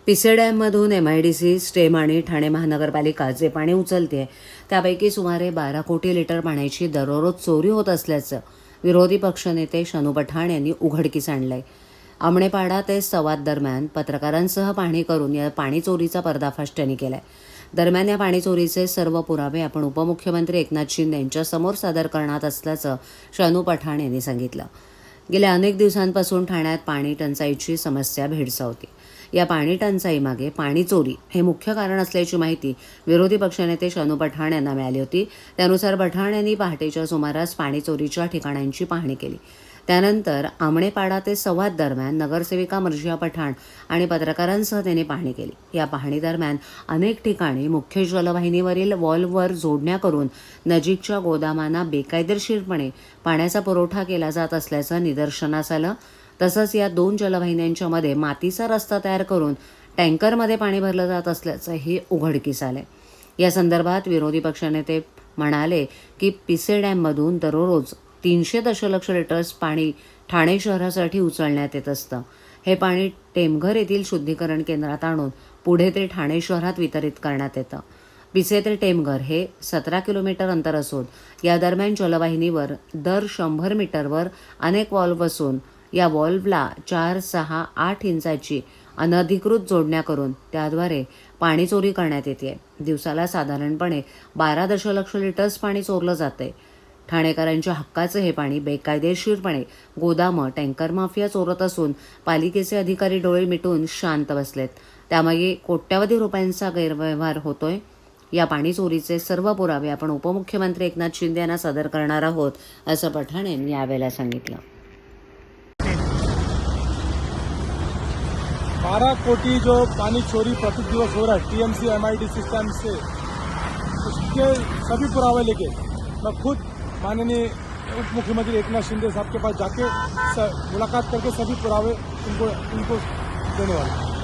पिसे डॅममधून MIDC, stem आणि ठाणे महानगरपालिका जे पाणी उचलते त्यापैकी सुमारे 12 कोटी लिटर पाण्याची दररोज चोरी होत असल्याचं विरोधी पक्षनेते शनू पठाण यांनी उघडकीस आणलंय. आमणेपाडा ते सवाद दरम्यान पत्रकारांसह पाहणी करून या पाणी चोरीचा पर्दाफाश त्यांनी केलाय. दरम्यान या पाणी चोरीचे सर्व पुरावे आपण उपमुख्यमंत्री एकनाथ शिंदे यांच्यासमोर सादर करणार असल्याचं शनू पठाण यांनी सांगितलं. गेल्या अनेक दिवसांपासून ठाण्यात पाणी टंचाईची समस्या भेडसावते. या पाणी टंचाईमागे पाणी चोरी हे मुख्य कारण असल्याची माहिती विरोधी पक्षनेते शनू पठाण यांना मिळाली होती. त्यानुसार पठाण यांनी पहाटेच्या सुमारास पाणी चोरीच्या ठिकाणांची पाहणी केली. त्यानंतर आमणेपाडा ते सवाद दरम्यान नगरसेविका मर्जिया पठाण आणि पत्रकारांसह त्यांनी पाहणी केली. या पाहणी दरम्यान अनेक ठिकाणी मुख्य जलवाहिनीवरील वॉल्व्हवर जोडण्या करून नजीकच्या गोदामांना बेकायदेशीरपणे पाण्याचा पुरवठा केला जात असल्याचं निदर्शनास आलं. तसंच या 2 जलवाहिन्यांच्या मध्ये मातीचा रस्ता तयार करून टँकरमध्ये पाणी भरलं जात असल्याचंही उघडकीस आलंय. या संदर्भात विरोधी पक्षनेते म्हणाले की पिसे डॅममधून दररोज 300 दशलक्ष लिटर्स पाणी ठाणे शहरासाठी उचलण्यात येत असतं. हे पाणी टेमघर येथील शुद्धीकरण केंद्रात आणून पुढे ते ठाणे शहरात वितरित करण्यात येतं. पिसे ते टेमघर हे 17 किलोमीटर अंतर असून या दरम्यान जलवाहिनीवर दर 100 मीटरवर अनेक वॉल्व्ह असून या वॉल्व्हला 4, 6, 8 इंचाची अनधिकृत जोडण्या करून त्याद्वारे पाणी चोरी करण्यात येते. दिवसाला साधारणपणे 12 दशलक्ष लिटर्स पाणी चोरलं जाते. ठाणेकरांच्या हक्काचं हे पाणी बेकायदेशीरपणे गोदामं, टँकर माफिया चोरत असून पालिकेचे अधिकारी डोळे मिटून शांत बसलेत. त्यामागे कोट्यवधी रुपयांचा गैरव्यवहार होतोय. या पाणी चोरीचे सर्व पुरावे आपण उपमुख्यमंत्री एकनाथ शिंदे यांना सादर करणार आहोत, असं पठाण यांनी यावेळेला सांगितलं. 12 कोटी जो पानी चोरी प्रति दिवस हो रहा है TMC MIDC सिस्टम से, उसके सभी पुरावे लेके मैं खुद माननीय उप मुख्यमंत्री एकनाथ शिंदे साहब के पास जाके मुलाकात करके सभी पुरावे उनको देने वाले हैं.